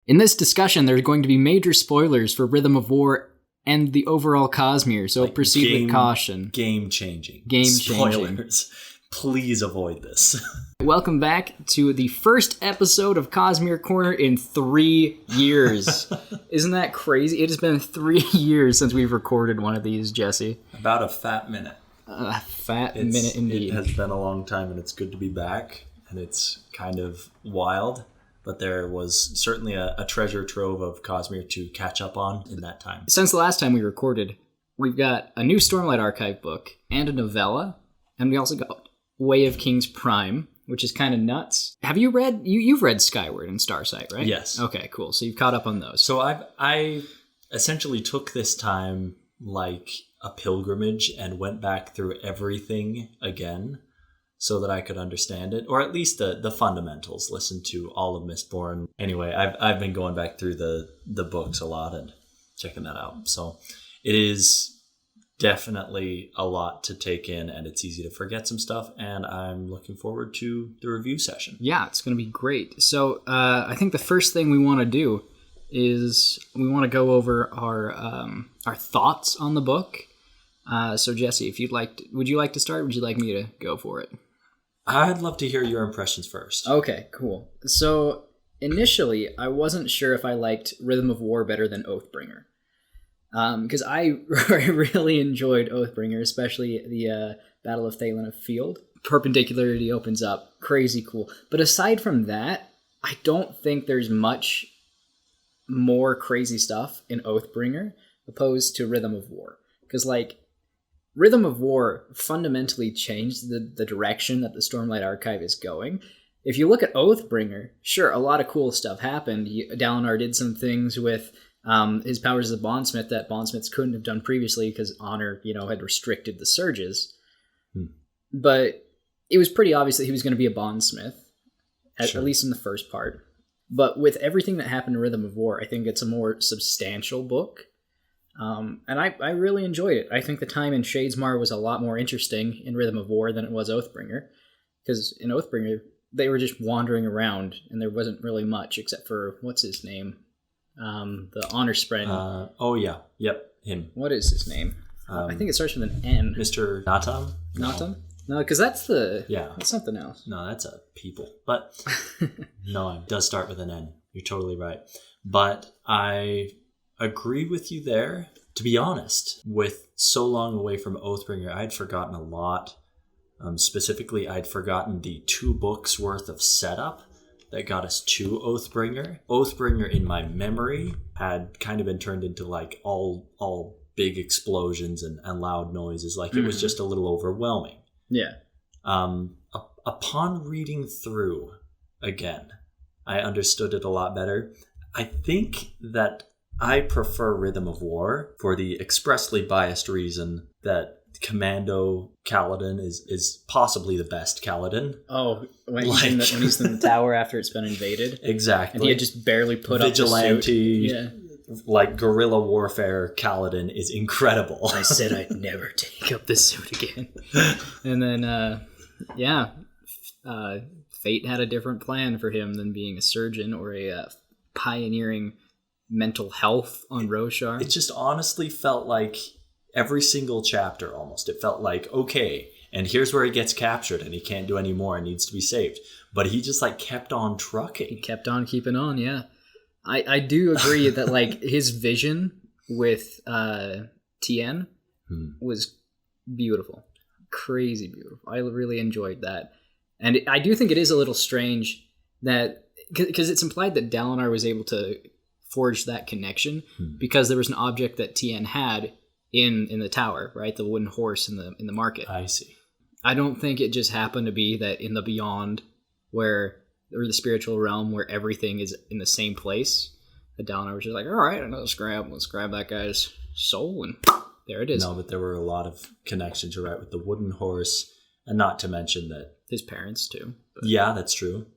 In this discussion, there are going to be major spoilers for Rhythm of War and the overall Cosmere, so proceed with caution. Game-changing. Spoilers. Please avoid this. Welcome back to the first episode of Cosmere Corner in 3 years. Isn't that crazy? It has been 3 years since we've recorded one of these, Jesse. About a fat minute. A fat minute indeed. It has been a long time, and it's good to be back, and it's kind of wild. But there was certainly a treasure trove of Cosmere to catch up on in that time. Since the last time we recorded, we've got a new Stormlight archive book and a novella, and we also got Way of Kings Prime, which is kind of nuts. Have you read... You've read Skyward and Starsight, right? Yes. Okay, cool. So you've caught up on those. So I essentially took this time like a pilgrimage and went back through everything again so that I could understand it, or at least the fundamentals. Listen to all of Mistborn. Anyway, I've been going back through the books a lot and checking that out. So it is definitely a lot to take in, and it's easy to forget some stuff, and I'm looking forward to the review session. Yeah, it's going to be great. So I think the first thing we want to do is we want to go over our thoughts on the book. So Jesse, if would you like to start? Or would you like me to go for it? I'd love to hear your impressions first. Okay, cool. So initially, I wasn't sure if I liked Rhythm of War better than Oathbringer. Because I really enjoyed Oathbringer, especially the Battle of Thaylen Field. Perpendicularity opens up. Crazy cool. But aside from that, I don't think there's much more crazy stuff in Oathbringer opposed to Rhythm of War. Because, Rhythm of War fundamentally changed the direction that the Stormlight Archive is going. If you look at Oathbringer, sure, a lot of cool stuff happened. Dalinar did some things with his powers as a bondsmith that bondsmiths couldn't have done previously because honor, had restricted the surges. But it was pretty obvious that he was going to be a bondsmith, at least in the first part. But with everything that happened in Rhythm of War, I think it's a more substantial book. And I really enjoyed it. I think the time in Shadesmar was a lot more interesting in Rhythm of War than it was Oathbringer. Because in Oathbringer, they were just wandering around, and there wasn't really much except for, what's his name? The honor spread. Him. What is his name? I think it starts with an N. Mr. Natam? Natam? No, because that's that's something else. No, that's a people. But no, it does start with an N. You're totally right. But I agree with you there. To be honest, with so long away from Oathbringer, I'd forgotten a lot. Specifically, I'd forgotten the 2 books worth of setup that got us to Oathbringer. Oathbringer, in my memory, had kind of been turned into all big explosions and loud noises. It was just a little overwhelming. Yeah. Upon reading through again, I understood it a lot better. I think that I prefer Rhythm of War for the expressly biased reason that Commando Kaladin is possibly the best Kaladin. Oh, when he's in the tower after it's been invaded? Exactly. And he had just barely put Vigilante, up the suit. Yeah. Guerrilla warfare Kaladin is incredible. I said I'd never take up the suit again. And then, Fate had a different plan for him than being a surgeon or a pioneering mental health on Roshar. It just honestly felt like every single chapter almost. It felt like, okay, and here's where he gets captured and he can't do any more and needs to be saved. But he just kept on trucking. He kept on keeping on, yeah. I do agree that his vision with Tien was beautiful. Crazy beautiful. I really enjoyed that. And I do think it is a little strange that, because it's implied that Dalinar was able to forge that connection because there was an object that Tien had in the tower, right? The wooden horse in the market. I see. I don't think it just happened to be that in the beyond or the spiritual realm where everything is in the same place, that Dalinar was just all right, let's grab that guy's soul, and there it is. No, but there were a lot of connections, you're right, with the wooden horse, and not to mention that his parents too. But. Yeah, that's true.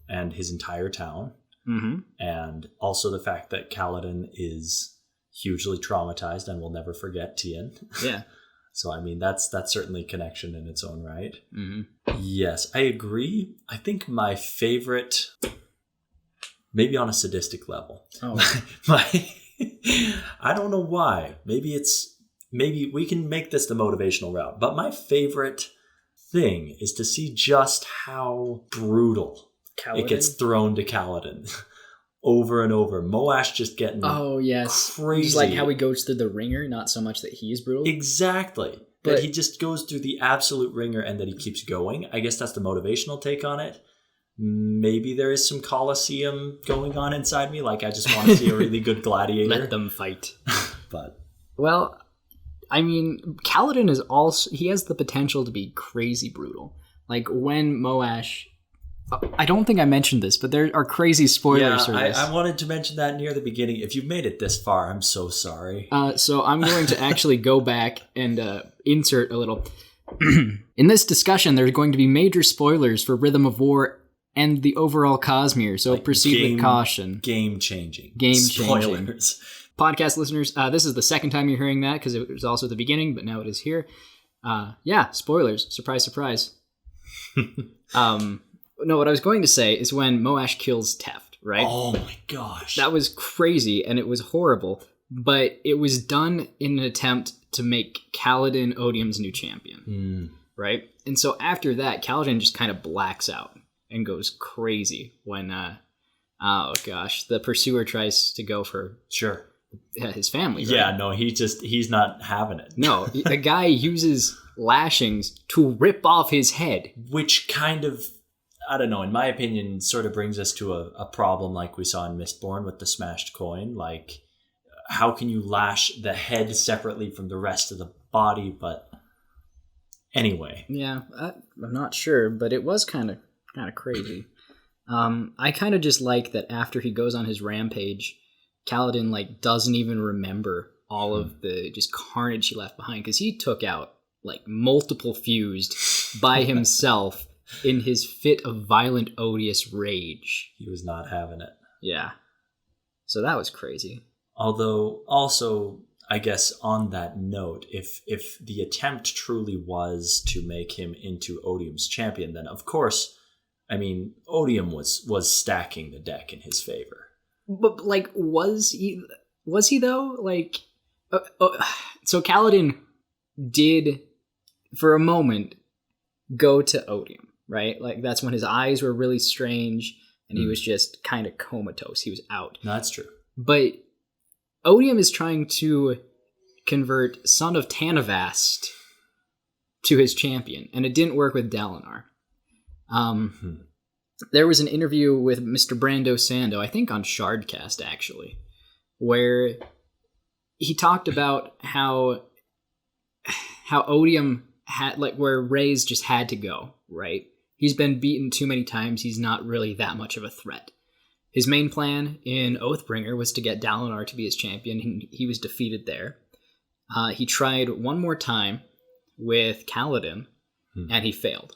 And his entire town. Mm-hmm. And also the fact that Kaladin is hugely traumatized and will never forget Tien. Yeah. So, that's certainly a connection in its own right. Mm-hmm. Yes, I agree. I think my favorite maybe on a sadistic level. Oh. I don't know why. Maybe we can make this the motivational route. But my favorite thing is to see just how brutal it gets thrown to Kaladin over and over. Moash just getting crazy. Just like how he goes through the ringer, not so much that he's brutal. Exactly. But that he just goes through the absolute ringer and that he keeps going. I guess that's the motivational take on it. Maybe there is some Colosseum going on inside me. Like, I just want to see a really good gladiator. Let them fight. But, well, I mean, Kaladin is also... He has the potential to be crazy brutal. Like, when Moash... I don't think I mentioned this, but there are crazy spoilers for this. I wanted to mention that near the beginning. If you've made it this far, I'm so sorry. So I'm going to actually go back and insert a little... In this discussion, there's going to be major spoilers for Rhythm of War and the overall Cosmere, so like proceed with caution. Game-changing. Spoilers. Podcast listeners, this is the second time you're hearing that, because it was also at the beginning, but now it is here. Spoilers. Surprise, surprise. No, what I was going to say is when Moash kills Teft, right? Oh my gosh. That was crazy, and it was horrible, but it was done in an attempt to make Kaladin Odium's new champion, right? And so after that, Kaladin just kind of blacks out and goes crazy when, the pursuer tries to go for his family. Right? Yeah, no, he's not having it. No, the guy uses lashings to rip off his head. Which kind of, I don't know, in my opinion, sort of brings us to a problem like we saw in Mistborn with the smashed coin. Like, how can you lash the head separately from the rest of the body? But anyway. Yeah, I'm not sure, but it was kind of crazy. I kind of just like that after he goes on his rampage, Kaladin doesn't even remember all of the just carnage he left behind, because he took out multiple fused by himself in his fit of violent, odious rage. He was not having it. Yeah. So that was crazy. Although, also, I guess on that note, if the attempt truly was to make him into Odium's champion, then of course, I mean, Odium was stacking the deck in his favor. But was he though? So Kaladin did, for a moment, go to Odium, right? That's when his eyes were really strange and he was just kind of comatose. He was out. No, that's true. But Odium is trying to convert Son of Tanavast to his champion, and it didn't work with Dalinar. There was an interview with Mr. Brando Sando, I think on Shardcast actually, where he talked about how Odium had, where Ray's just had to go, right? He's been beaten too many times, he's not really that much of a threat. His main plan in Oathbringer was to get Dalinar to be his champion. He was defeated there. He tried one more time with Kaladin, and he failed.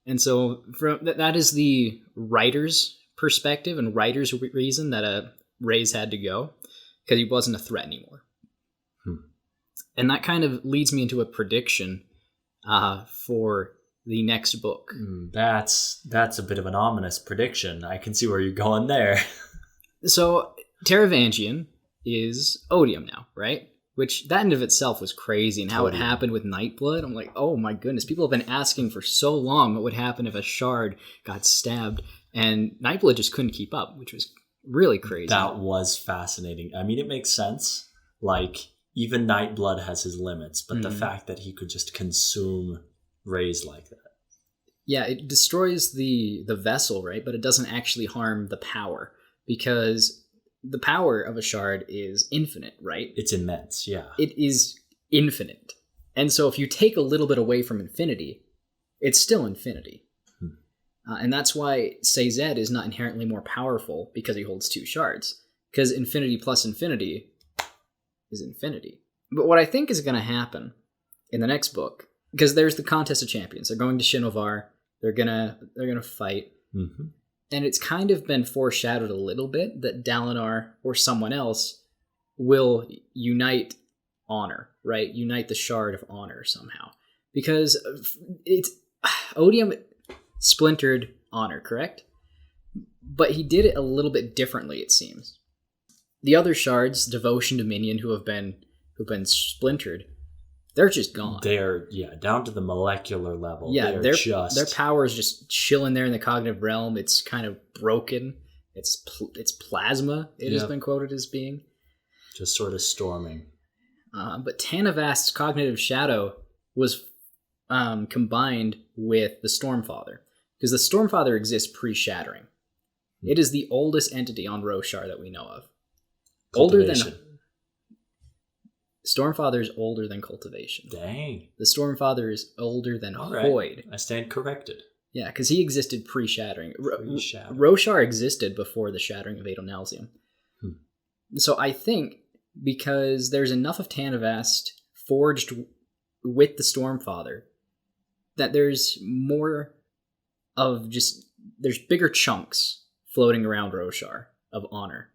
And so that is the writer's perspective and writer's reason that Ray's had to go, because he wasn't a threat anymore. And that kind of leads me into a prediction for the next book. That's a bit of an ominous prediction. I can see where you're going there. So Taravangian is Odium now, right? Which that in of itself was crazy, and how it happened with Nightblood. I'm like, oh my goodness, people have been asking for so long what would happen if a shard got stabbed, and Nightblood just couldn't keep up, which was really crazy. That was fascinating. I mean, it makes sense. Even Nightblood has his limits, but the fact that he could just consume Rays like that. Yeah, it destroys the vessel, right? But it doesn't actually harm the power, because the power of a shard is infinite, right? It's immense, yeah. It is infinite. And so if you take a little bit away from infinity, it's still infinity. And that's why Sazed is not inherently more powerful because he holds two shards. Because infinity plus infinity is infinity. But what I think is going to happen in the next book, because there's the contest of champions. They're going to Shinovar. They're gonna fight. And it's kind of been foreshadowed a little bit that Dalinar or someone else will unite honor, right? Unite the Shard of Honor somehow. Because it's Odium splintered honor, correct? But he did it a little bit differently, it seems. The other shards, Devotion, Dominion, who've been splintered, they're just gone. They're down to the molecular level. Yeah, their power is just chilling there in the cognitive realm. It's kind of broken. It's plasma. It has been quoted as being just sort of storming. But Tanavast's cognitive shadow was combined with the Stormfather, because the Stormfather exists pre-shattering. It is the oldest entity on Roshar that we know of. Stormfather is older than Cultivation. Dang. The Stormfather is older than Hoid. I stand corrected. Yeah, because he existed pre-shattering. Roshar existed before the shattering of Adonalsium. So I think because there's enough of Tanavast forged with the Stormfather that there's more of there's bigger chunks floating around Roshar of honor.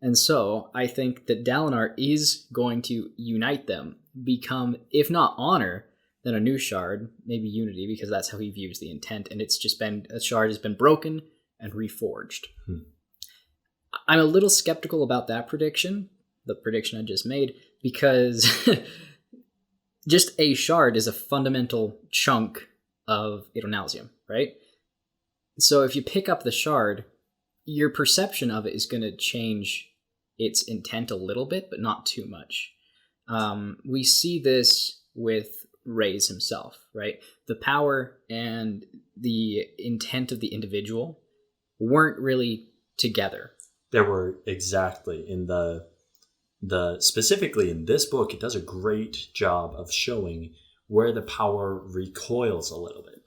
And so I think that Dalinar is going to unite them, become, if not honor, then a new shard, maybe unity, because that's how he views the intent. And it's just been, a shard has been broken and reforged. I'm a little skeptical about that prediction, the prediction I just made, because just a shard is a fundamental chunk of Adonalsium, right? So if you pick up the shard, your perception of it is going to change its intent a little bit, but not too much. We see this with Rysn himself, right? The power and the intent of the individual weren't really together. There were exactly in the specifically in this book, it does a great job of showing where the power recoils a little bit,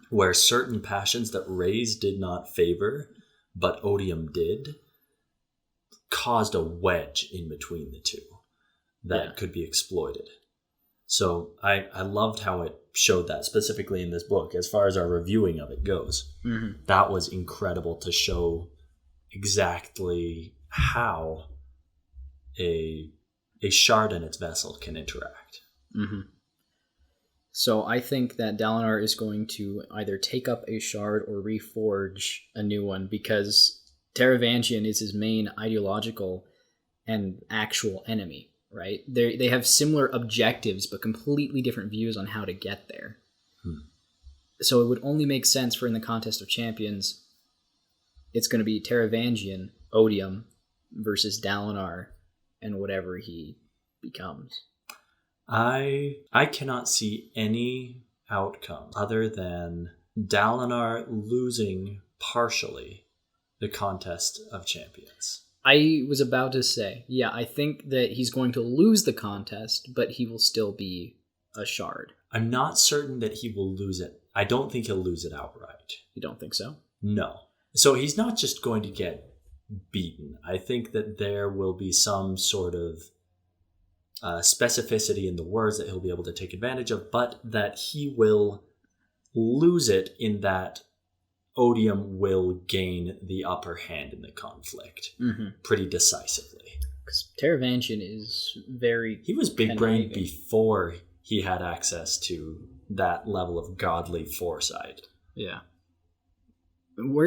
where certain passions that Rysn did not favor, but Odium did, caused a wedge in between the two that could be exploited. So I loved how it showed that specifically in this book. As far as our reviewing of it goes, that was incredible to show exactly how a shard and its vessel can interact. So I think that Dalinar is going to either take up a shard or reforge a new one, because Taravangian is his main ideological and actual enemy, right? They have similar objectives, but completely different views on how to get there. So it would only make sense for in the Contest of Champions, it's going to be Taravangian, Odium, versus Dalinar, and whatever he becomes. I cannot see any outcome other than Dalinar losing partially the Contest of Champions. I was about to say, I think that he's going to lose the contest, but he will still be a shard. I'm not certain that he will lose it. I don't think he'll lose it outright. You don't think so? No. So he's not just going to get beaten. I think that there will be some sort of specificity in the words that he'll be able to take advantage of, but that he will lose it in that Odium will gain the upper hand in the conflict pretty decisively. Because Taravangian is very... He was big-brained before he had access to that level of godly foresight. Yeah.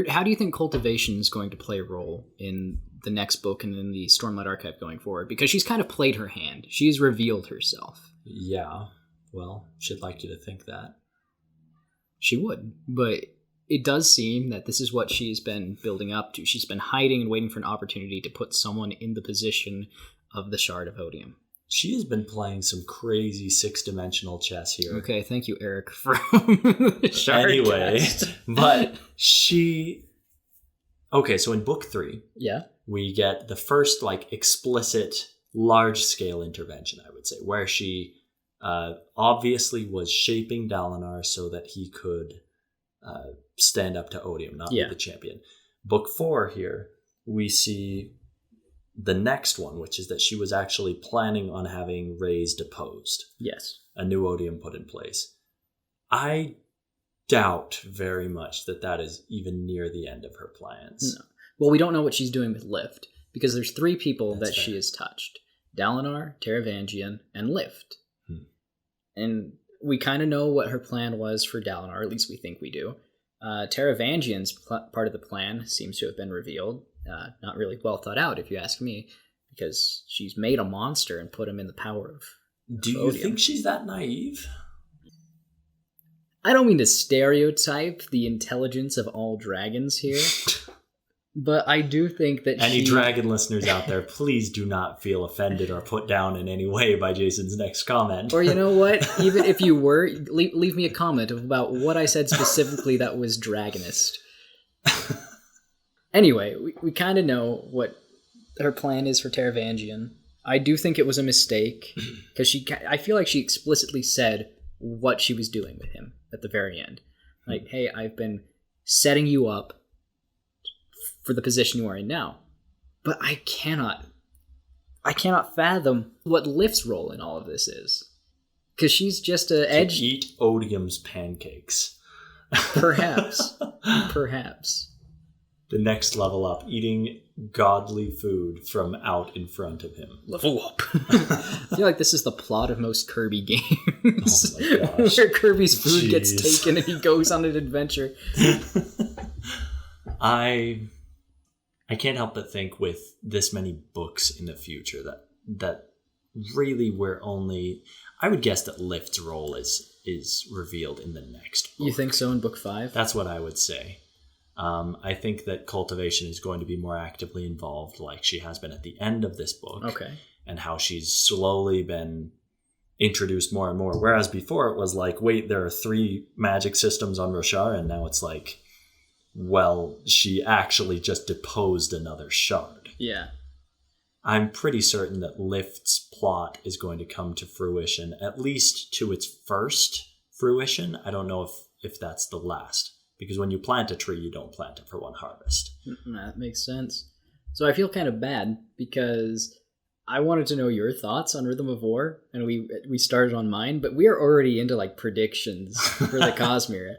How do you think Cultivation is going to play a role in the next book and in the Stormlight Archive going forward? Because she's kind of played her hand. She's revealed herself. Yeah. Well, she'd like you to think that. She would, but it does seem that this is what she's been building up to. She's been hiding and waiting for an opportunity to put someone in the position of the Shard of Odium. She has been playing some crazy six-dimensional chess here. Okay, thank you, Eric, from Shard. Anyway, but she... Okay, so in book 3, we get the first explicit large-scale intervention, I would say, where she obviously was shaping Dalinar so that he could stand up to Odium, not be the champion. Book 4 here, we see the next one, which is that she was actually planning on having Rysn deposed. Yes. A new Odium put in place. I doubt very much that that is even near the end of her plans. No. Well, we don't know what she's doing with Lift, because there's 3 people That's that fair. she has touched. Dalinar, Taravangian, and Lift. And we kind of know what her plan was for Dalinar, at least we think we do. Taravangian's part of the plan seems to have been revealed. Not really well thought out, if you ask me, because she's made a monster and put him in the power of Do you think she's that naive? I don't mean to stereotype the intelligence of all dragons here, but I do think that Any dragon listeners out there, please do not feel offended or put down in any way by Jason's next comment. Or you know what? Even if you were, leave me a comment about what I said specifically that was dragonist. Anyway, we kind of know what her plan is for Taravangian. I do think it was a mistake, because I feel like she explicitly said what she was doing with him at the very end. Like, hey, I've been setting you up for the position you are in now. But I cannot fathom what Lift's role in all of this is. Because she's just a edge... To eat Odium's pancakes. Perhaps. Perhaps. The next level up, eating godly food from out in front of him. Level up. I feel like this is the plot of most Kirby games. Oh my gosh. Where Kirby's food gets taken and he goes on an adventure. I can't help but think with this many books in the future that really we're only... I would guess that Lift's role is revealed in the next book. You think so in book 5? That's what I would say. I think that cultivation is going to be more actively involved, like she has been at the end of this book. Okay. And how she's slowly been introduced more and more. Whereas before it was like, wait, there are 3 magic systems on Roshar, and now it's like, well, she actually just deposed another shard. Yeah. I'm pretty certain that Lift's plot is going to come to fruition, at least to its first fruition. I don't know if that's the last. Because when you plant a tree, you don't plant it for one harvest. That makes sense. So I feel kind of bad because I wanted to know your thoughts on Rhythm of War, and we started on mine, but we are already into like predictions for the Cosmere.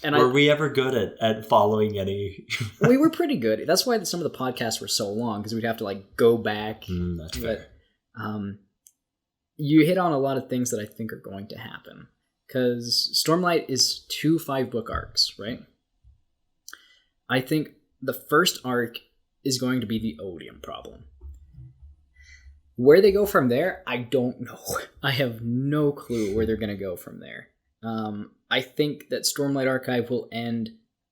And were we ever good at following any? We were pretty good. That's why some of the podcasts were so long, because we'd have to like go back. That's fair. You hit on a lot of things that I think are going to happen. Because Stormlight is 2 5-book arcs, right? I think the first arc is going to be the Odium problem. Where they go from there, I don't know. I have no clue where they're going to go from there. I think that Stormlight Archive will end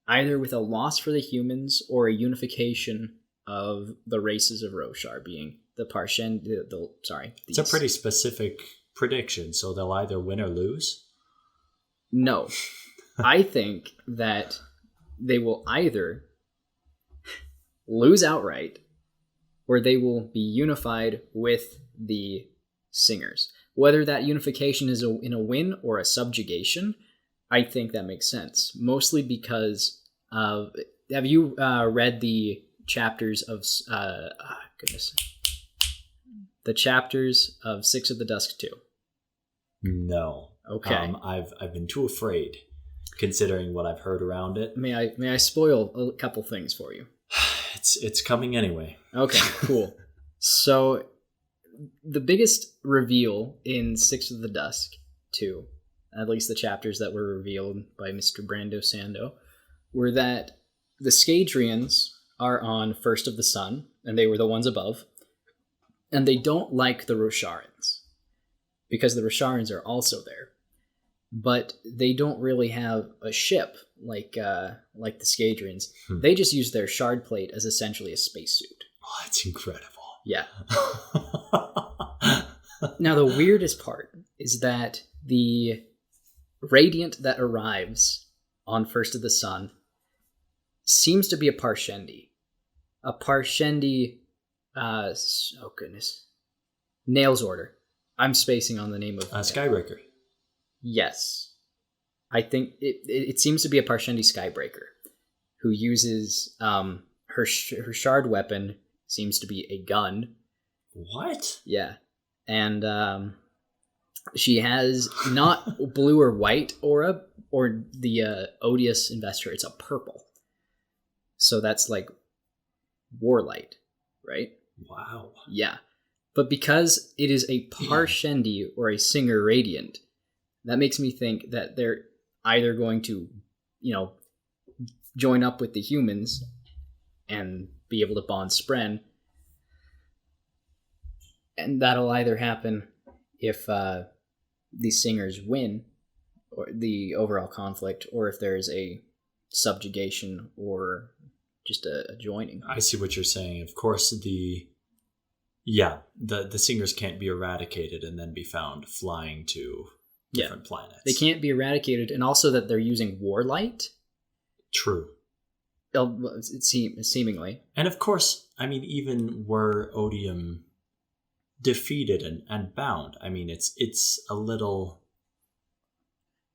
either with a loss for the humans or a unification of the races of Roshar, being the Parshen... It's a pretty specific prediction, so they'll either win or lose? No. I think that they will either lose outright or they will be unified with the singers. Whether that unification is in a win or a subjugation, I think that makes sense. Mostly because have you read the chapters of the chapters of Six of the Dusk 2? No. Okay. I've been too afraid, considering what I've heard around it. May I spoil a couple things for you? It's coming anyway. Okay, cool. So, the biggest reveal in Six of the Dusk 2, at least the chapters that were revealed by Mr. Brando Sando, were that the Scadrians are on First of the Sun, and they were the ones above, and they don't like the Rosharans, because the Rosharans are also there. But they don't really have a ship like the Scadrians. They just use their shard plate as essentially a spacesuit. Oh, that's incredible. Yeah. Now, the weirdest part is that the radiant that arrives on First of the Sun seems to be a Parshendi. A Parshendi... oh, goodness. Nails Order. I'm spacing on the name of... Skybreaker. Yes. I think it seems to be a Parshendi Skybreaker who uses her shard weapon seems to be a gun. What? Yeah. And she has not blue or white aura or the Odious Investor. It's a purple. So that's like Warlight, right? Wow. Yeah. But because it is a Parshendi or a Singer Radiant, that makes me think that they're either going to, join up with the humans and be able to bond Spren. And that'll either happen if the Singers win or the overall conflict, or if there's a subjugation or just a joining. I see what you're saying. Of course, the Singers can't be eradicated and then be found flying to different planets. They can't be eradicated, and also that they're using warlight. True. Seemingly. And of course, I mean, even were Odium defeated and bound, I mean, it's a little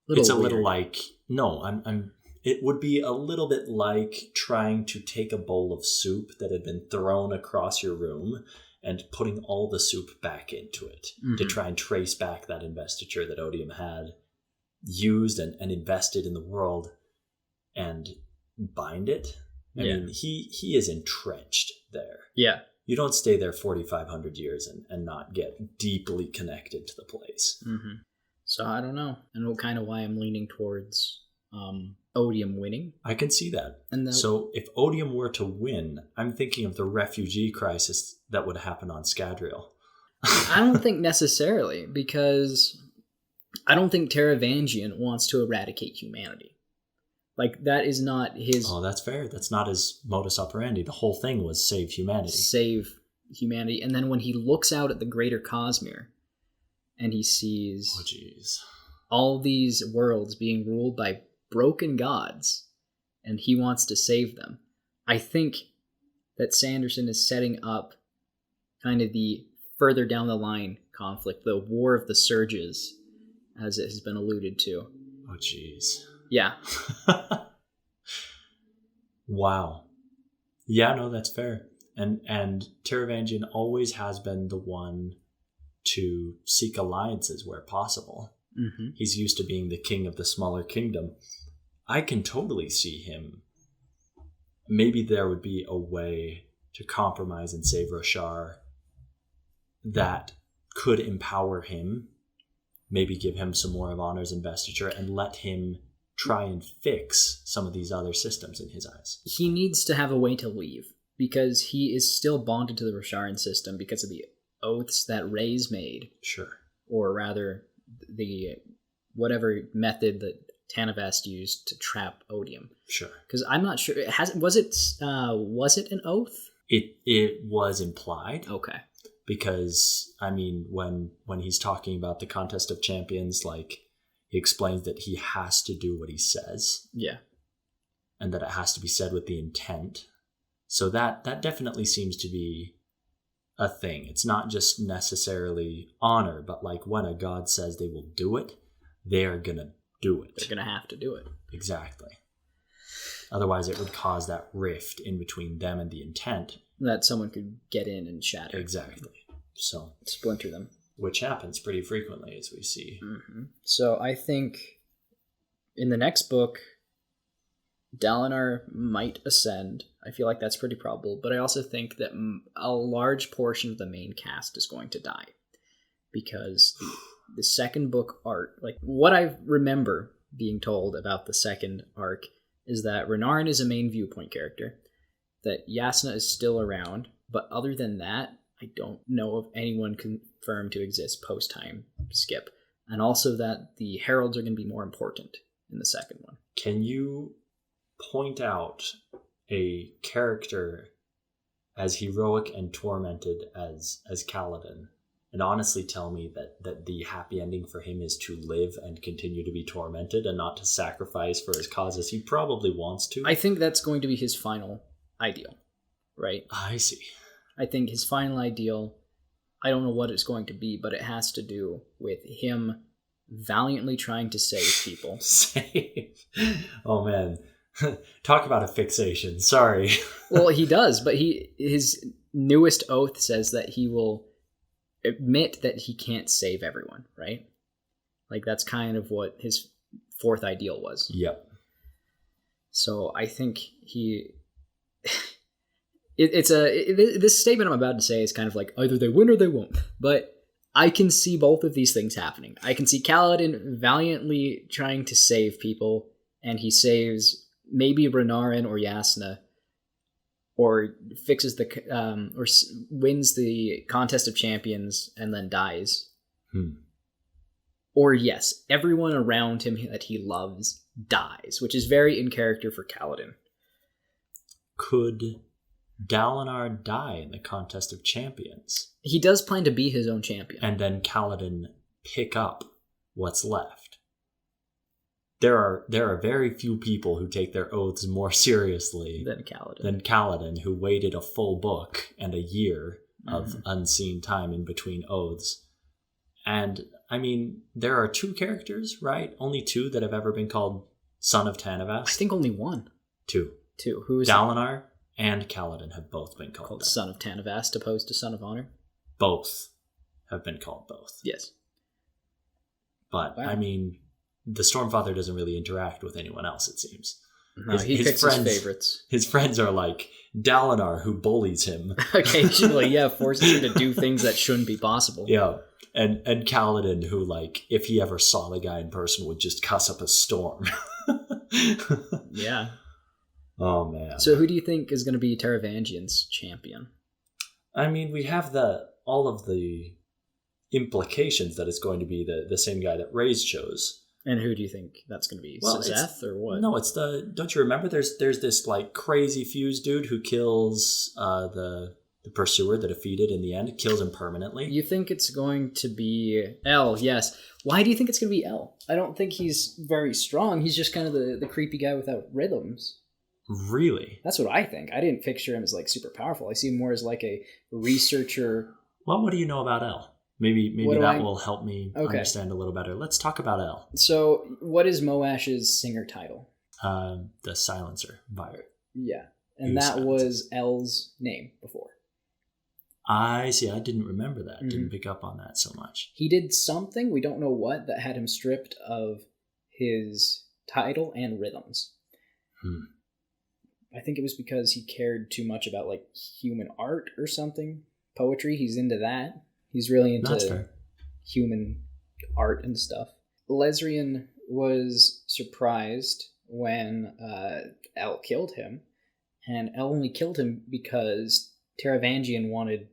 it's a little like, no, it would be a little bit like trying to take a bowl of soup that had been thrown across your room and putting all the soup back into it to try and trace back that investiture that Odium had used and invested in the world and bind it. I mean, he is entrenched there. Yeah. You don't stay there 4,500 years and not get deeply connected to the place. Mm-hmm. So I don't know. And kind of why I'm leaning towards Odium winning. I can see that. So if Odium were to win, I'm thinking of the refugee crisis that would happen on Scadrial. I don't think necessarily, because I don't think Taravangian wants to eradicate humanity. Like, that is not his... Oh, that's fair. That's not his modus operandi. The whole thing was save humanity. Save humanity. And then when he looks out at the greater Cosmere, and he sees all these worlds being ruled by broken gods, and he wants to save them, I think that Sanderson is setting up kind of the further down the line conflict, the War of the Surges, as it has been alluded to. Oh, jeez. Yeah. Wow. Yeah, no, that's fair. And Taravangian always has been the one to seek alliances where possible. Mm-hmm. He's used to being the king of the smaller kingdom. I can totally see him. Maybe there would be a way to compromise and save Roshar that could empower him, maybe give him some more of Honor's investiture, and let him try and fix some of these other systems in his eyes. He needs to have a way to leave, because he is still bonded to the Rosharan system because of the oaths that Ray's made. Sure. Or rather, the whatever method that Tanavast used to trap Odium. Sure. Because I'm not sure. Was it an oath? It was implied. Okay. Because, I mean, when he's talking about the Contest of Champions, like, he explains that he has to do what he says. Yeah. And that it has to be said with the intent. So that definitely seems to be a thing. It's not just necessarily honor, but like when a god says they will do it, they're going to do it. They're going to have to do it. Exactly. Otherwise, it would cause that rift in between them and the intent. That someone could get in and shatter. Exactly. So splinter them. Which happens pretty frequently, as we see. Mm-hmm. So I think in the next book, Dalinar might ascend. I feel like that's pretty probable. But I also think that a large portion of the main cast is going to die. Because the second book arc, like what I remember being told about the second arc, is that Renarin is a main viewpoint character, that Yasna is still around, but other than that, I don't know of anyone confirmed to exist post-time skip. And also that the heralds are going to be more important in the second one. Can you point out a character as heroic and tormented as Kaladin, and honestly tell me that the happy ending for him is to live and continue to be tormented and not to sacrifice for his causes? He probably wants to. I think that's going to be his final ideal, right? I see. I think his final ideal, I don't know what it's going to be, but it has to do with him valiantly trying to save people. Save? Oh, man. Talk about a fixation. Sorry. Well, he does, but his newest oath says that he will admit that he can't save everyone, right? Like, that's kind of what his fourth ideal was. Yep. So I think this statement I'm about to say is kind of like either they win or they won't. But I can see both of these things happening. I can see Kaladin valiantly trying to save people, and he saves maybe Renarin or Yasna, or fixes wins the Contest of Champions and then dies. Or yes, everyone around him that he loves dies, which is very in character for Kaladin. Could Dalinar die in the Contest of Champions? He does plan to be his own champion. And then Kaladin pick up what's left. There are very few people who take their oaths more seriously than Kaladin, who waited a full book and a year of unseen time in between oaths. And, I mean, there are 2 characters, right? Only 2 that have ever been called Son of Tanavast. I think only 1. 2. Who is Dalinar and Kaladin have both been called Son of Tanavast opposed to Son of Honor? Both have been called both. Yes. But, wow. I mean, the Stormfather doesn't really interact with anyone else, it seems. No, he picks his favorites. His friends are like Dalinar, who bullies him. Occasionally, yeah, forces him to do things that shouldn't be possible. Yeah. And Kaladin, who, like, if he ever saw the guy in person, would just cuss up a storm. Yeah. Oh, man. So who do you think is going to be Taravangian's champion? I mean, we have all of the implications that it's going to be the same guy that Ray's chose. And who do you think that's going to be? Sazeth or what? No, it's don't you remember there's this, like, crazy fuse dude who kills the pursuer, the defeated in the end, kills him permanently. You think it's going to be El? Yes. Why do you think it's going to be El? I don't think he's very strong. He's just kind of the creepy guy without rhythms. Really? That's what I think. I didn't picture him as, like, super powerful. I see him more as, like, a researcher. Well, what do you know about El? Maybe that will help me understand a little better. Let's talk about El. So, what is Moash's singer title? The Silencer. Violet. Yeah. And that was El's name before. I see. I didn't remember that. Didn't pick up on that so much. He did something, we don't know what, that had him stripped of his title and rhythms. I think it was because he cared too much about, like, human art or something. Poetry, he's into that. He's really into human art and stuff. Lesrian was surprised when El killed him, and El only killed him because Taravangian wanted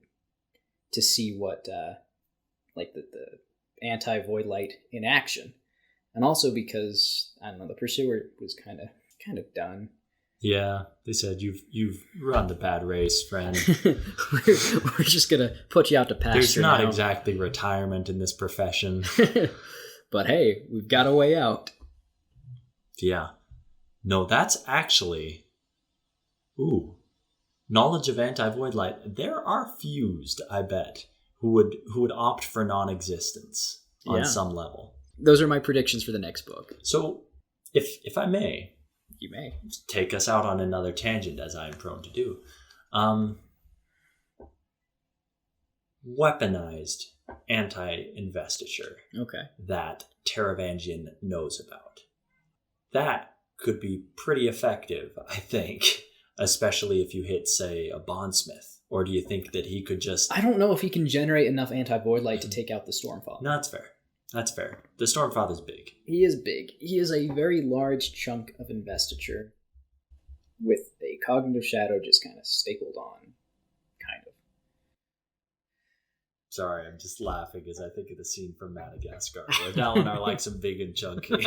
to see what, the anti-void light in action, and also because, I don't know, the pursuer was kind of done. Yeah, they said you've run the bad race, friend. we're just gonna put you out to pasture. There's not exactly retirement in this profession. But hey, we've got a way out. Yeah. No, that's actually... knowledge of anti-void light. There are fused, I bet, who would opt for non-existence on some level. Those are my predictions for the next book. So, if I may... You may. Take us out on another tangent, as I am prone to do. Weaponized anti-investiture. Okay. That Taravangian knows about. That could be pretty effective, I think, especially if you hit, say, a bondsmith. Or do you think that he could just... I don't know if he can generate enough anti-void light to take out the Stormfather. No, that's fair. That's fair. The Stormfather's big. He is big. He is a very large chunk of investiture with a cognitive shadow just kind of stapled on, kind of. Sorry, I'm just laughing as I think of the scene from Madagascar where Dalinar likes him big and chunky.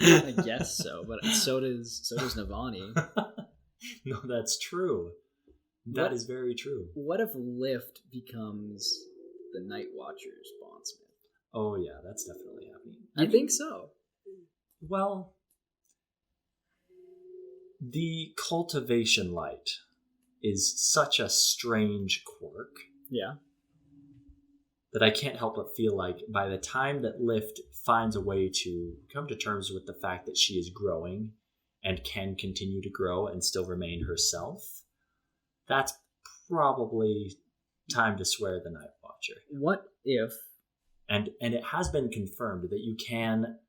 I guess so, but so does Navani. No, that's true. That is very true. What if Lift becomes the Night Watcher's bondsman? Oh, yeah, that's definitely happening. I think so. Well, the cultivation light is such a strange quirk. Yeah. That I can't help but feel like by the time that Lift finds a way to come to terms with the fact that she is growing and can continue to grow and still remain herself, that's probably time to swear the Night Watcher. What if... And it has been confirmed that you can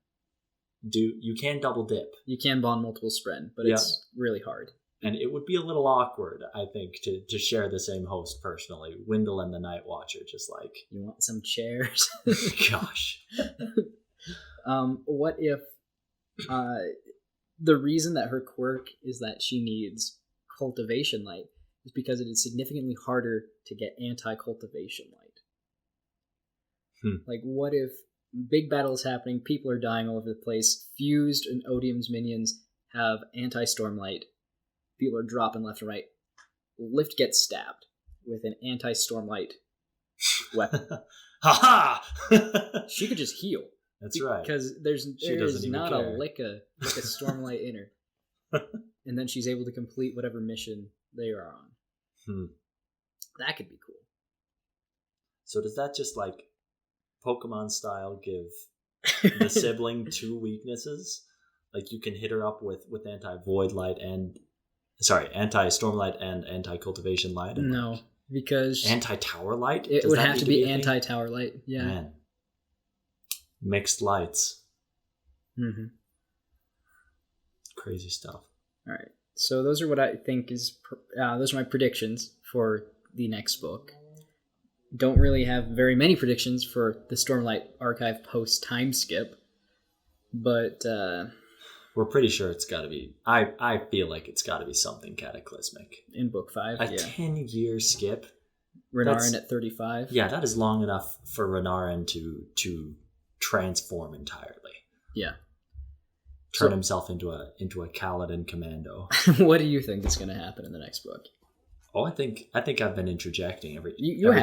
double dip. You can bond multiple spren, but it's really hard. And it would be a little awkward, I think, to share the same host personally. Wendell and the Night Watcher, just like... You want some chairs? Gosh. What if the reason that her quirk is that she needs cultivation light is because it is significantly harder to get anti-cultivation light. Like, what if big battle is happening, people are dying all over the place, Fused and Odium's minions have anti-stormlight, people are dropping left and right, Lift gets stabbed with an anti-stormlight weapon. Ha-ha! She could just heal. That's right. Because there's not a lick of stormlight in her. And then she's able to complete whatever mission they are on. That could be cool. So does that just, like, Pokemon style give the sibling 2 weaknesses? Like, you can hit her up with anti-void light and... Sorry, anti-stormlight and anti-cultivation light? And no, because... Anti-tower light? It would have to be anti-tower light, yeah. Man. Mixed lights. Mm-hmm. Crazy stuff. All right. So those are what I think is... those are my predictions for the next book. Don't really have very many predictions for the Stormlight Archive post-time skip. But... we're pretty sure it's got to be... I feel like it's got to be something cataclysmic. In book 5, A 10-year skip. Renarin at 35. Yeah, that is long enough for Renarin to transform entirely. Yeah. Turn himself into a Kaladin commando. What do you think is going to happen in the next book? Oh, I think I've been interjecting every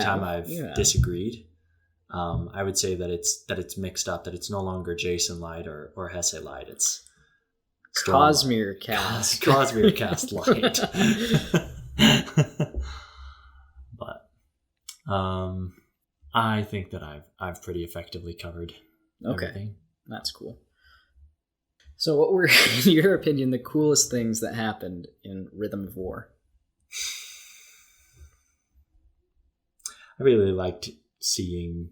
time I've disagreed. I would say that it's mixed up, that it's no longer Jason Light or Hesse Light. It's Cosmere Cast. Cosmere Cast Light. But I think that I've pretty effectively covered everything. That's cool. So what were, in your opinion, the coolest things that happened in Rhythm of War? I really liked seeing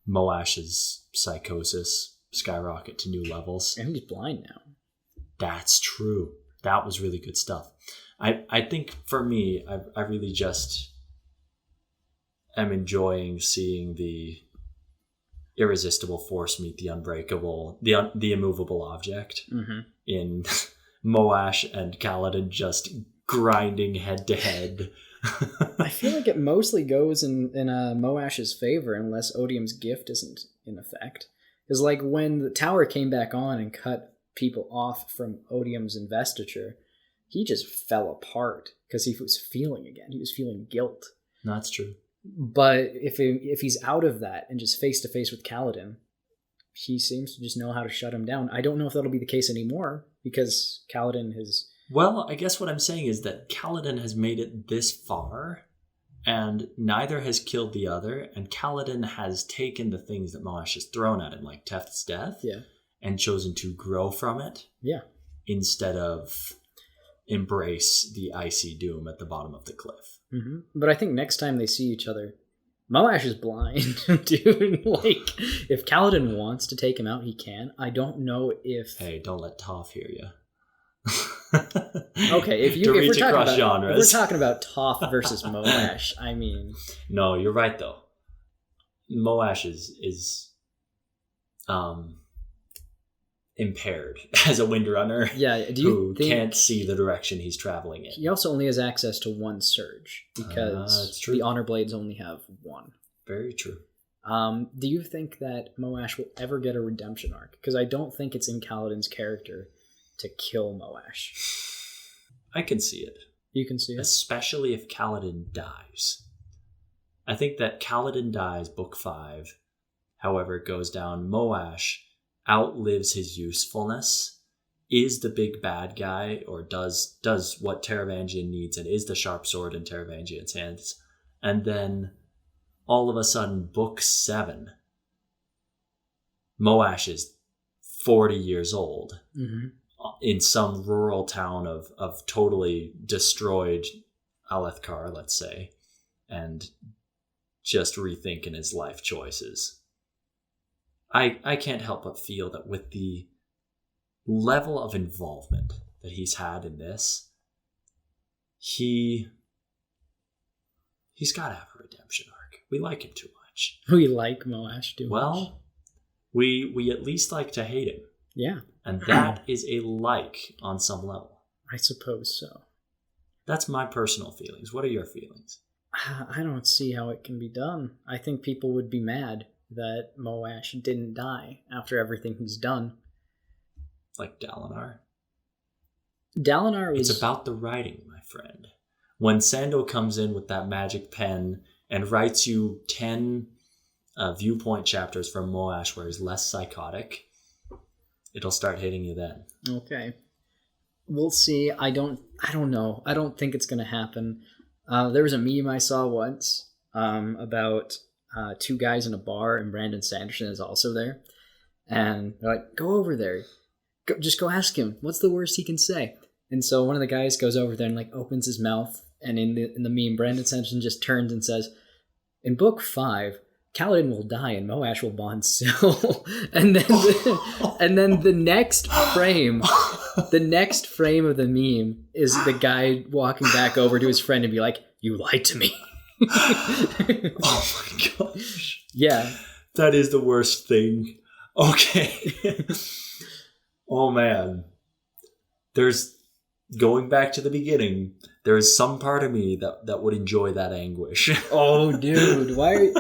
Moash's psychosis skyrocket to new levels. And he's blind now. That's true. That was really good stuff. I think for me, I really just am enjoying seeing the irresistible force meet the unbreakable, the immovable object in Moash and Kaladin just grinding head to head. I feel like it mostly goes in Moash's favor unless Odium's gift isn't in effect. Because like when the tower came back on and cut people off from Odium's investiture, he just fell apart because he was feeling again. He was feeling guilt. That's true. But if he's out of that and just face to face with Kaladin, he seems to just know how to shut him down. I don't know if that'll be the case anymore because Kaladin has... Well, I guess what I'm saying is that Kaladin has made it this far and neither has killed the other, and Kaladin has taken the things that Moash has thrown at him, like Teft's death, and chosen to grow from it instead of embrace the icy doom at the bottom of the cliff. Mm-hmm. But I think next time they see each other, Moash is blind, dude. Like, if Kaladin wants to take him out, he can. I don't know if... Hey, don't let Toph hear you. Okay, if we're talking about Toph versus Moash, I mean... No, you're right, though. Moash is impaired as a windrunner who can't see the direction he's traveling in. He also only has access to one surge because the Honor Blades only have one. Very true. Do you think that Moash will ever get a redemption arc? Because I don't think it's in Kaladin's character to kill Moash. I can see it. You can see it? Especially if Kaladin dies. I think that Kaladin dies book 5. However it goes down, Moash outlives his usefulness, is the big bad guy, or does what Taravangian needs and is the sharp sword in Taravangian's hands. And then all of a sudden, book 7, Moash is 40 years old in some rural town of totally destroyed Alethkar, let's say, and just rethinking his life choices. I can't help but feel that with the level of involvement that he's had in this, he's got to have a redemption arc. We like him too much. We like Moash too much. Well, we at least like to hate him. Yeah. And that is a like on some level. I suppose so. That's my personal feelings. What are your feelings? I don't see how it can be done. I think people would be mad that Moash didn't die after everything he's done. Like Dalinar? Dalinar was... It's about the writing, my friend. When Sando comes in with that magic pen and writes you 10 viewpoint chapters from Moash where he's less psychotic, it'll start hitting you then. Okay. We'll see. I don't know. I don't think it's going to happen. There was a meme I saw once about two guys in a bar, and Brandon Sanderson is also there. And they're like, go over there. Just go ask him. What's the worst he can say? And so one of the guys goes over there and like opens his mouth. And in the meme, Brandon Sanderson just turns and says, in book 5, Kaladin will die and Moash will bond Syl. and then the next frame of the meme is the guy walking back over to his friend and be like, you lied to me. Oh my gosh. Yeah. That is the worst thing. Okay. Oh man. Going back to the beginning, there is some part of me that would enjoy that anguish. Oh, dude. Why?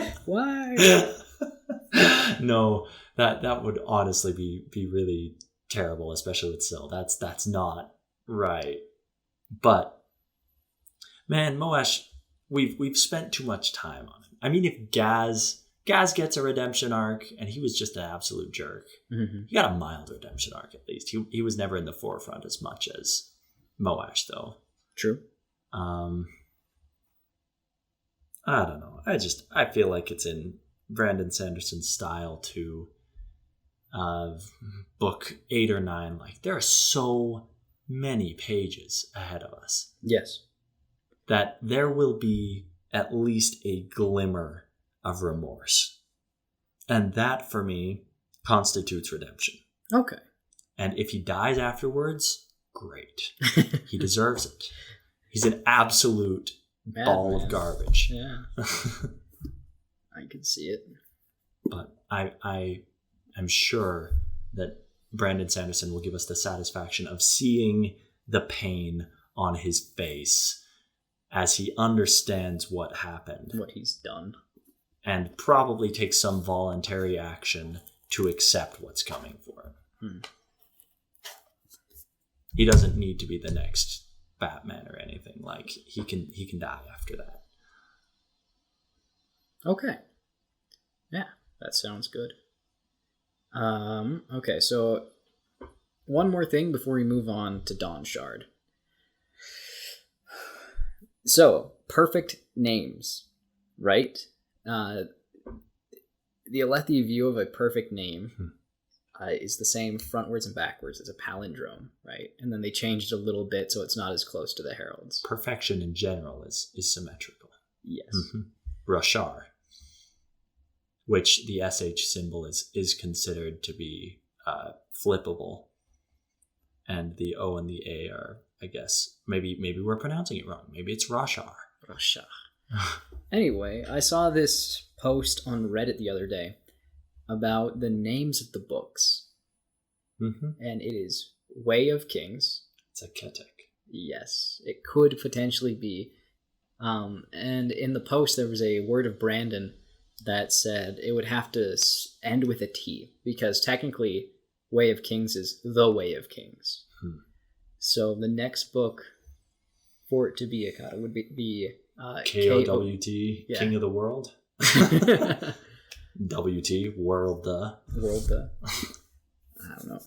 No, that would honestly be really terrible, especially with Syl. That's not right. But man, Moash, we've spent too much time on him. I mean, if Gaz gets a redemption arc, and he was just an absolute jerk. Mm-hmm. He got a mild redemption arc at least. He was never in the forefront as much as Moash, though. True. I don't know. I feel like it's in Brandon Sanderson's style to book 8 or 9. Like, there are so many pages ahead of us. Yes. That there will be at least a glimmer of remorse. And that, for me, constitutes redemption. Okay. And if he dies afterwards, great. He deserves it. He's an absolute ball of garbage. Yeah. I can see it. But I am sure that Brandon Sanderson will give us the satisfaction of seeing the pain on his face as he understands what happened. What he's done. And probably take some voluntary action to accept what's coming for him. He doesn't need to be the next Batman or anything. Like, he can die after that. Okay. Yeah, that sounds good. Okay, so one more thing before we move on to Dawnshard. So, perfect names, right? The Alethi view of a perfect name is the same frontwards and backwards. It's a palindrome, right? And then they changed it a little bit so it's not as close to the heralds. Perfection in general is symmetrical. Yes. Roshar, which the SH symbol is considered to be flippable. And the O and the A are, I guess, maybe we're pronouncing it wrong. Maybe it's Roshar. Roshar. Anyway, I saw this post on Reddit the other day about the names of the books. And it is Way of Kings. It's a Ketek. Yes, it could potentially be. And in the post, there was a word of Brandon that said it would have to end with a T, because technically Way of Kings is the Way of Kings. So the next book for it to be a kata would be KOWT, yeah. King of the World. WT, World the. World the. I don't know.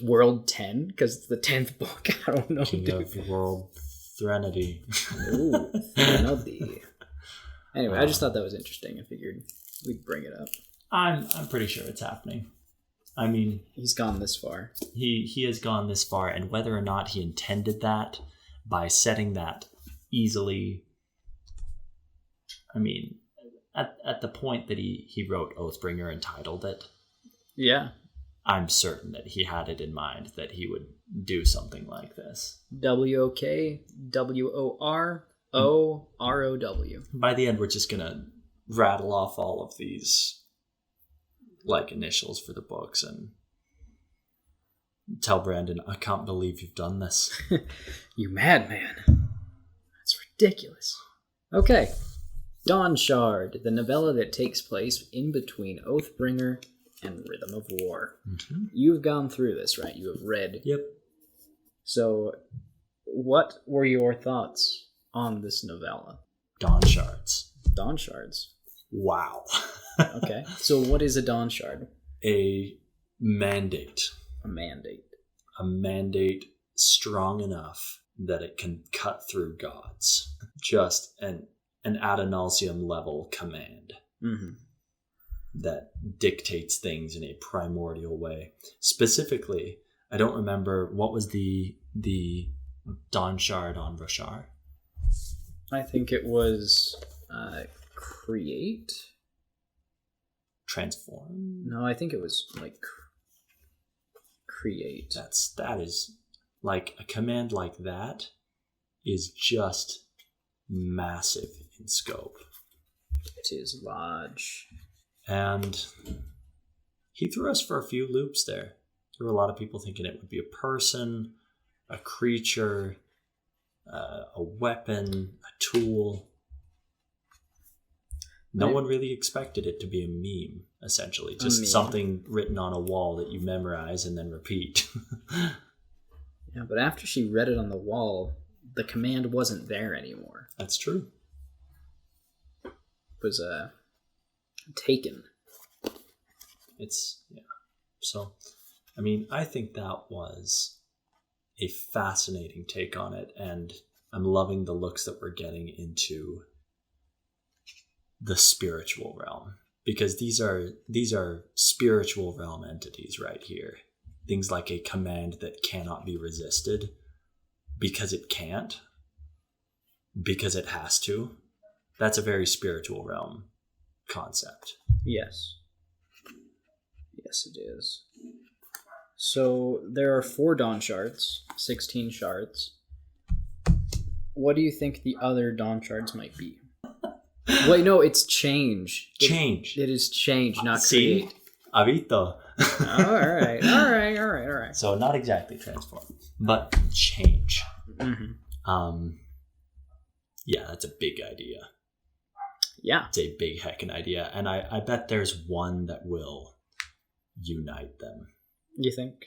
World 10, because it's the 10th book. I don't know. King of World Threnody. Ooh, Threnody. Anyway, I just thought that was interesting. I figured we'd bring it up. I'm pretty sure it's happening. I mean, he's gone this far. He has gone this far, and whether or not he intended that by setting that easily, I mean, at the point that he wrote Oathbringer and titled it, yeah, I'm certain that he had it in mind that he would do something like this. WOKWOROROW. By the end, we're just gonna rattle off all of these like initials for the books, and tell Brandon, I can't believe you've done this. You madman. That's ridiculous. Okay. Dawnshard, the novella that takes place in between Oathbringer and Rhythm of War. Mm-hmm. You've gone through this, right? You have read. Yep. So, what were your thoughts on this novella? Dawnshards. Dawnshards. Wow. Okay. So, what is a Dawnshard? A mandate. A mandate. A mandate strong enough that it can cut through gods. Just an ad nauseum level command. Mm-hmm. That dictates things in a primordial way. Specifically, I don't remember what was the Dawnshard on Roshar. I think it was create. Transform. No, I think it was like create. That is like a command like that is just massive in scope. It is large. And he threw us for a few loops there. There were a lot of people thinking it would be a person, a creature, a weapon, a tool. No one really expected it to be a meme, essentially. Just something written on a wall that you memorize and then repeat. Yeah, but after she read it on the wall, the command wasn't there anymore. That's true. It was taken. Yeah. So, I mean, I think that was a fascinating take on it, and I'm loving the looks that we're getting into the spiritual realm, because these are spiritual realm entities right here. Things like a command that cannot be resisted because it can't, because it has to. That's a very spiritual realm concept. Yes. Yes, it is. So there are 4 Dawnshards, 16 shards. What do you think the other Dawnshards might be? Wait, no, it's change. Change. It is change, not See? create. Avito. All right. So not exactly transform, but change. Mm-hmm. Yeah, that's a big idea. Yeah. It's a big heckin' idea. And I bet there's one that will unite them. You think?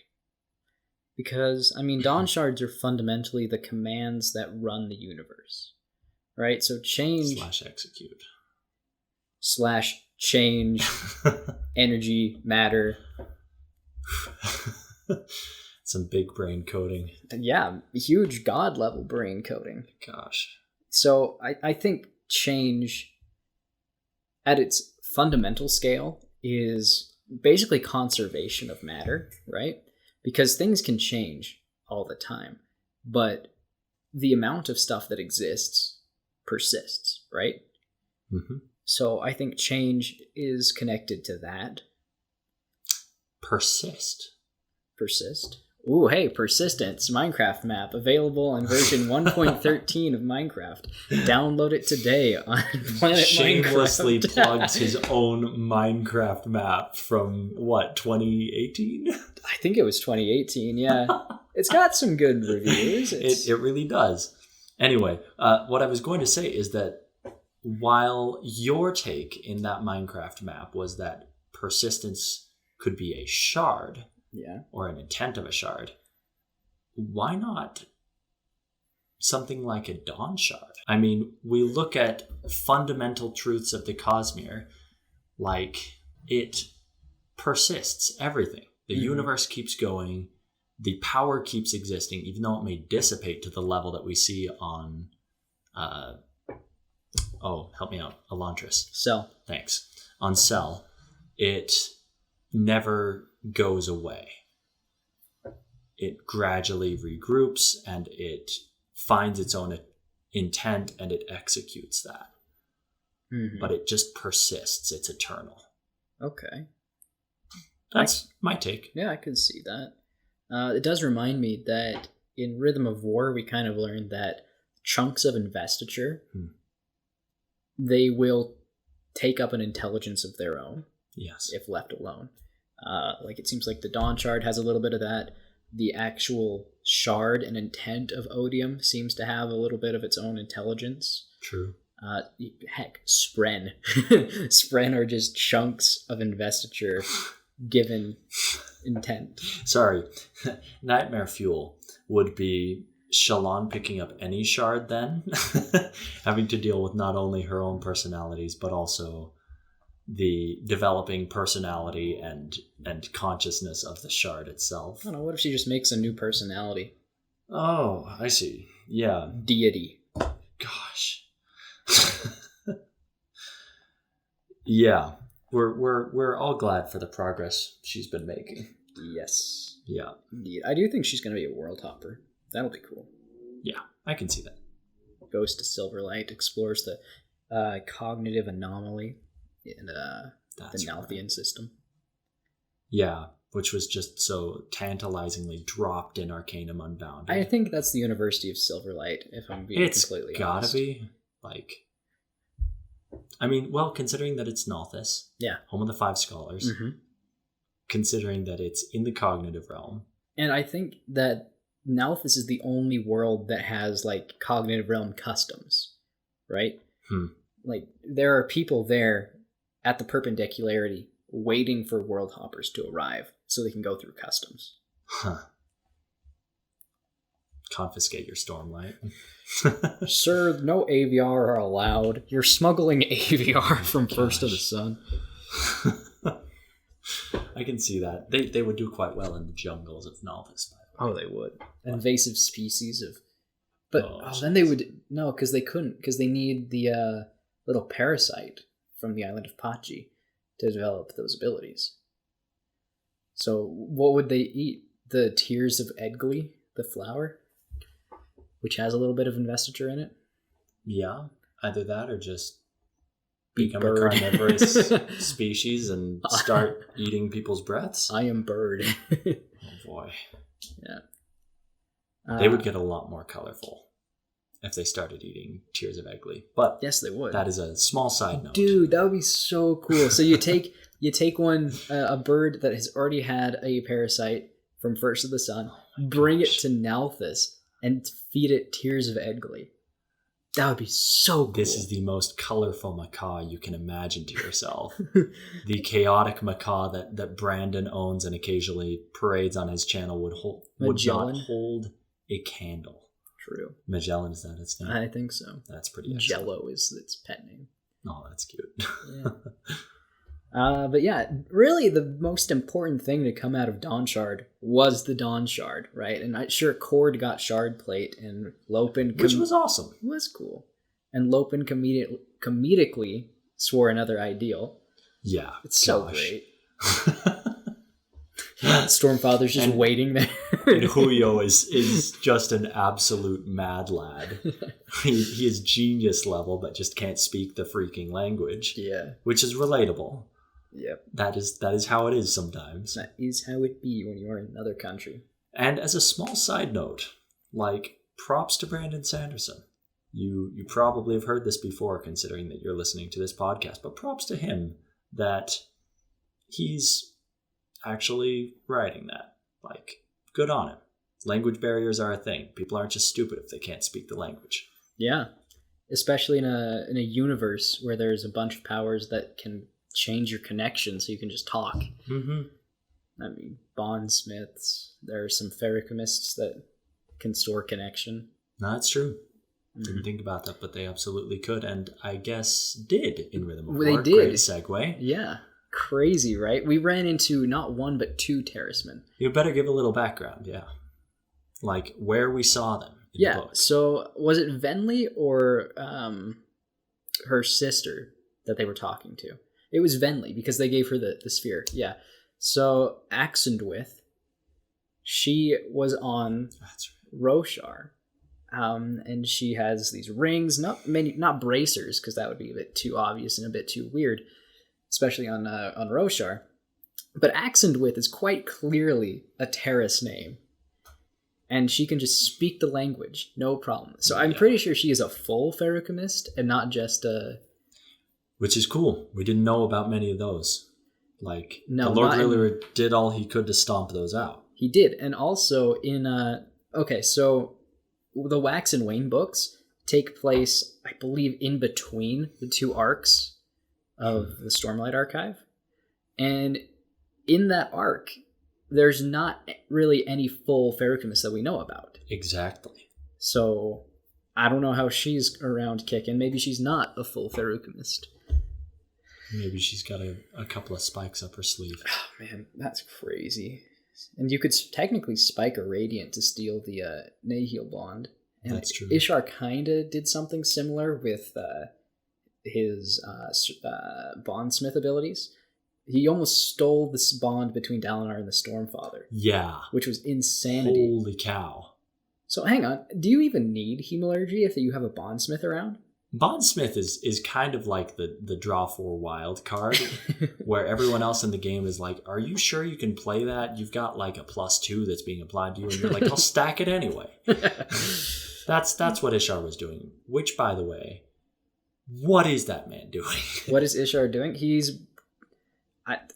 Because, I mean, Dawnshards are fundamentally the commands that run the universe. Right? So change... / change, energy, matter. Some big brain coding. Yeah, huge god-level brain coding. Gosh. So I think change, at its fundamental scale, is basically conservation of matter, right? Because things can change all the time, but the amount of stuff that exists persists, right? Mm-hmm. So I think change is connected to that. Persist. Ooh, hey, Persistence Minecraft map available on version 1.13 of Minecraft. Download it today on Planet Shamelessly Minecraft. plugs his own Minecraft map from, what, 2018? I think it was 2018, yeah. It's got some good reviews. It really does. Anyway, what I was going to say is that while your take in that Minecraft map was that persistence could be a shard, yeah, or an intent of a shard, why not something like a Dawnshard? I mean, we look at fundamental truths of the Cosmere, like it persists everything. The universe keeps going. The power keeps existing, even though it may dissipate to the level that we see on... help me out. Elantris. Cell. Thanks. On Cell, it never goes away. It gradually regroups and it finds its own intent and it executes that. Mm-hmm. But it just persists. It's eternal. Okay. That's my take. Yeah, I could see that. It does remind me that in Rhythm of War, we kind of learned that chunks of investiture... they will take up an intelligence of their own. Yes. If left alone. Like it seems like the Dawnshard has a little bit of that. the actual shard and intent of odium seems to have a little bit of its own intelligence. True. Heck, Spren. Spren are just chunks of investiture given intent. Sorry. Nightmare Fuel would be Shallan picking up any shard then, having to deal with not only her own personalities, but also the developing personality and consciousness of the shard itself. I don't know, what if she just makes a new personality? Oh, I see. Yeah. Deity. Gosh. Yeah. We're all glad for the progress she's been making. Yes. Yeah. Indeed. I do think she's going to be a world hopper. That'll be cool. Yeah, I can see that. Goes to Silverlight, explores the cognitive anomaly in the Nalthian system. Yeah, which was just so tantalizingly dropped in Arcanum Unbound. I think that's the University of Silverlight, if I'm being completely honest. It's gotta be. Like, I mean, well, considering that it's Nalthis, yeah, home of the Five Scholars, considering that it's in the cognitive realm. And I think that Nalthis is the only world that has, like, cognitive realm customs, right? Like, there are people there at the Perpendicularity waiting for world hoppers to arrive so they can go through customs. Confiscate your Stormlight. Sir, no AVR are allowed. You're smuggling AVR from First of the Sun. I can see that. They would do quite well in the jungles of Nalthis, by the way. Oh, they would. Invasive species of... But then they would... No, because they couldn't. Because they need the little parasite from the island of Pachi to develop those abilities. So what would they eat? The tears of Edgley, the flower? Which has a little bit of investiture in it? Yeah. Either that or just become a carnivorous species and start eating people's breaths. I am bird. Oh boy. Yeah. They would get a lot more colorful if they started eating tears of Edgley. But yes, they would. That is a small side note. Dude, that would be so cool. So you take one, a bird that has already had a parasite from First of the Sun, bring it to Nalthis, and feed it tears of Edgley. That would be so cool. This is the most colorful macaw you can imagine to yourself. The chaotic macaw that Brandon owns and occasionally parades on his channel would not hold a candle. True. Magellan, is that its name? I think so. That's pretty excellent. Jello is its pet name. Oh, that's cute. Yeah. But yeah, really the most important thing to come out of Dawnshard was the Dawnshard, right? And sure, Cord got Shard Plate, and Lopen... Which was awesome. It was cool. And Lopen comedically swore another ideal. Yeah. It's so great. Stormfather's just waiting there. And Huyo is just an absolute mad lad. He is genius level, but just can't speak the freaking language. Yeah. Which is relatable. Yep. That is how it is sometimes. That is how it be when you are in another country. And as a small side note, like, props to Brandon Sanderson. You probably have heard this before, considering that you're listening to this podcast, but props to him that he's actually writing that. Like, good on him. Language barriers are a thing. People aren't just stupid if they can't speak the language. Yeah. Especially in a universe where there's a bunch of powers that can change your connection so you can just talk. Mm-hmm. I mean, bondsmiths. There are some ferrochemists that can store connection. No, that's true. Didn't think about that, but they absolutely could, and I guess did in Rhythm of War. They did. Great segue. Yeah. Crazy, right? We ran into not one, but two Terracemen. You better give a little background, yeah. Like, where we saw them in the book. So was it Venli or her sister that they were talking to? It was Venli, because they gave her the sphere. Yeah. So Axendwith, she was on Roshar. And she has these rings, not bracers, because that would be a bit too obvious and a bit too weird, especially on Roshar. But Axendwith is quite clearly a Terrace name, and she can just speak the language, no problem. So I'm pretty sure she is a full ferrochemist and not just a... Which is cool. We didn't know about many of those. Like, no, the Lord Lillard did all he could to stomp those out. He did. And also in okay, so the Wax and Wane books take place, I believe, in between the two arcs of the Stormlight archive. And in that arc, there's not really any full Ferrochemist that we know about. Exactly. So I don't know how she's around kicking. Maybe she's not a full Ferrochemist. Maybe she's got a couple of spikes up her sleeve. Oh, man, that's crazy. And you could technically spike a Radiant to steal the Nahil bond. And that's true. Ishar kind of did something similar with his bondsmith abilities. He almost stole this bond between Dalinar and the Stormfather. Yeah. Which was insanity. Holy cow. So hang on, do you even need Hemalurgy if you have a bondsmith around? Bondsmith is kind of like the draw for wild card, where everyone else in the game is like, are you sure you can play that? You've got like a +2 that's being applied to you, and you're like, I'll stack it anyway. That's what Ishar was doing. Which, by the way, what is that man doing? What is Ishar doing?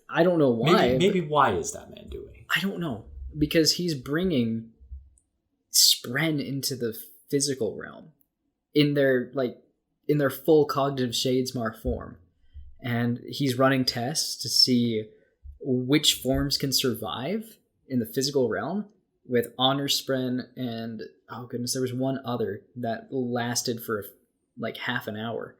I don't know why. Maybe why is that man doing? I don't know. Because he's bringing Spren into the physical realm in their full cognitive Shadesmar form. And he's running tests to see which forms can survive in the physical realm with Honor Spren and, oh goodness, there was one other that lasted for like half an hour.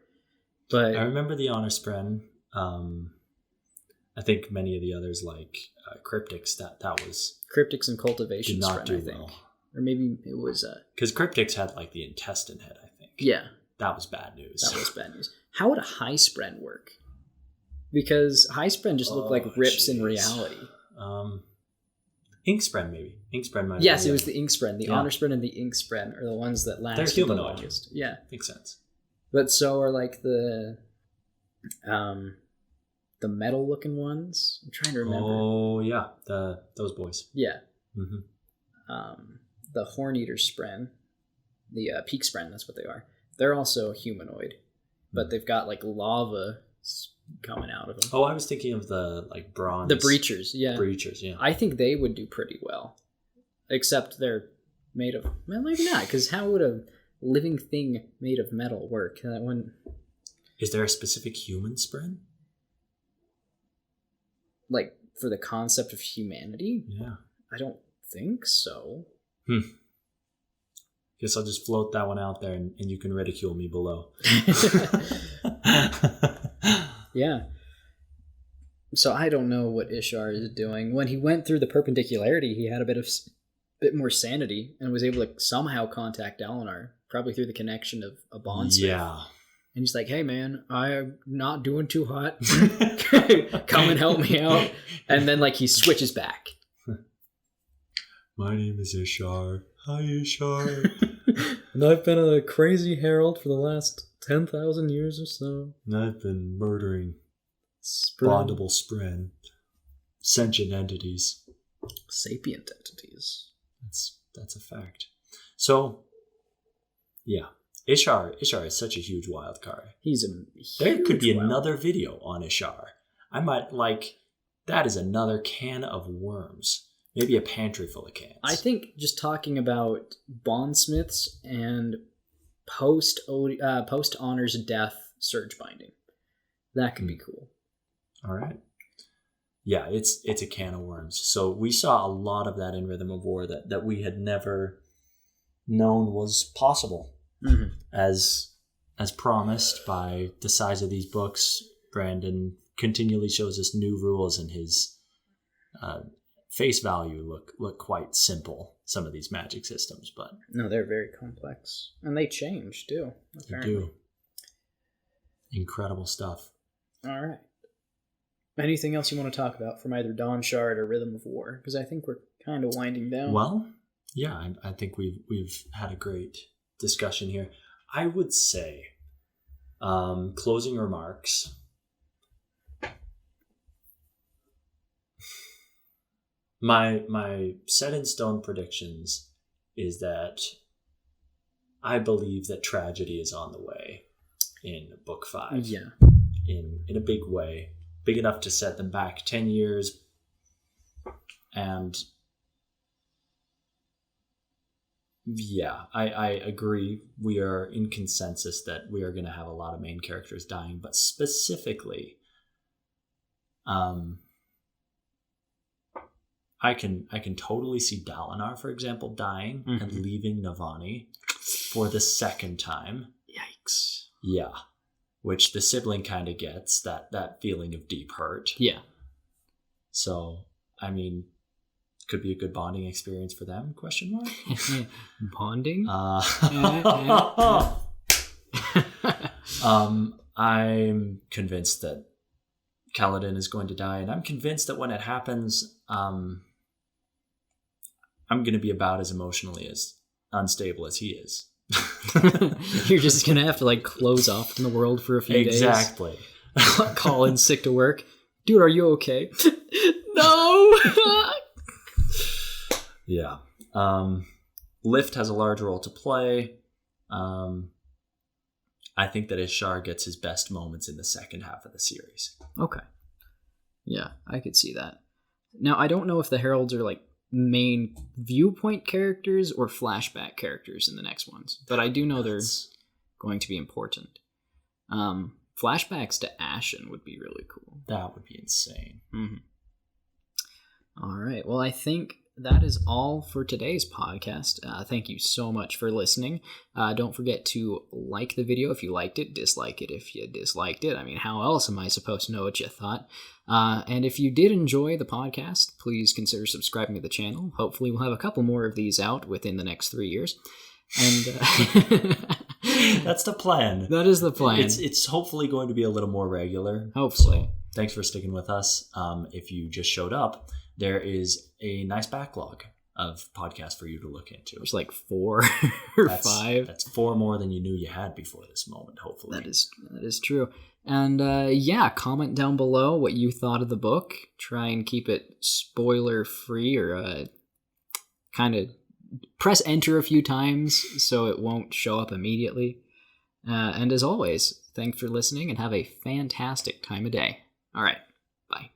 But I remember the Honor Spren. I think many of the others like Cryptics, that was... Cryptics and Cultivation did not Spren, do I think. well. Or maybe it was... Because Cryptics had like the intestine head, I think. Yeah. That was bad news. That was bad news. How would a High Spren work? Because High Spren just look like rips in reality. Ink Spren, maybe. Ink Spren might Yes, it was the Ink Spren. The Yeah. Honor Spren and the Ink Spren are the ones that last They're the humanoid. longest. Yeah. Makes sense. But so are like the metal looking ones. I'm trying to remember. Oh yeah, those boys. Yeah. Mm-hmm. The Horn Eater Spren, the Peak Spren, that's what they are. They're also humanoid, but they've got like lava coming out of them. Oh, I was thinking of the like bronze. The Breachers, yeah. Breachers, yeah. I think they would do pretty well, except they're made of... Well, maybe not, because how would a living thing made of metal work? That one... Is there a specific human Spren? Like, for the concept of humanity? Yeah. I don't think so. Guess I'll just float that one out there and you can ridicule me below. Yeah. So I don't know what Ishar is doing. When he went through the perpendicularity, he had a bit more sanity and was able to somehow contact Dalinar, probably through the connection of a bondsmith. Yeah. And he's like, hey man, I'm not doing too hot. Come and help me out. And then like he switches back. My name is Ishar. Hi, Ishar. And I've been a crazy herald for the last 10,000 years or so. And I've been murdering bondable Spren. Sentient entities. Sapient entities. That's a fact. So, yeah. Ishar is such a huge wild card. He's a There could be wild another video on Ishar. I might that is another can of worms. Maybe a pantry full of cans. I think just talking about bondsmiths and post Honor's death surge binding, that could be cool. All right. Yeah, it's a can of worms. So we saw a lot of that in Rhythm of War that we had never known was possible. Mm-hmm. As promised by the size of these books, Brandon continually shows us new rules, and his face value look quite simple. Some of these magic systems, but no, they're very complex, and they change too. Apparently. They do. Incredible stuff. All right. Anything else you want to talk about from either Dawnshard or Rhythm of War? Because I think we're kind of winding down. Well, yeah, I think we've had a great discussion here. I would say, closing remarks. My set in stone predictions is that I believe that tragedy is on the way in book 5. Yeah. In a big way. Big enough to set them back 10 years and Yeah, I agree. We are in consensus that we are going to have a lot of main characters dying, but specifically, I can totally see Dalinar, for example, dying and leaving Navani for the second time. Yikes. Yeah, which the sibling kind of gets, that feeling of deep hurt. Yeah. So, I mean, could be a good bonding experience for them, question mark? Bonding? I'm convinced that Kaladin is going to die, and I'm convinced that when it happens, I'm going to be about as emotionally as unstable as he is. You're just going to have to like close off from the world for a few days. Exactly. Call in sick to work. Dude, are you okay? No! Yeah. Lift has a large role to play. I think that Ishar gets his best moments in the second half of the series. Okay. Yeah, I could see that. Now, I don't know if the Heralds are like main viewpoint characters or flashback characters in the next ones, but I do know they're going to be important. Flashbacks to Ashen would be really cool. That would be insane. Mm-hmm. All right. Well, I think that is all for today's podcast. Thank you so much for listening. Don't forget to like the video if you liked it, dislike it if you disliked it. I mean, how else am I supposed to know what you thought? And if you did enjoy the podcast, please consider subscribing to the channel. Hopefully we'll have a couple more of these out within the next 3 years. And that's the plan. That is the plan. It's hopefully going to be a little more regular. Hopefully. So, thanks for sticking with us. If you just showed up, there is a nice backlog of podcasts for you to look into. There's like 4 or 5. That's 4 more than you knew you had before this moment, hopefully. That is true. And yeah, comment down below what you thought of the book. Try and keep it spoiler free, or kind of press enter a few times so it won't show up immediately. And as always, thanks for listening and have a fantastic time of day. All right. Bye.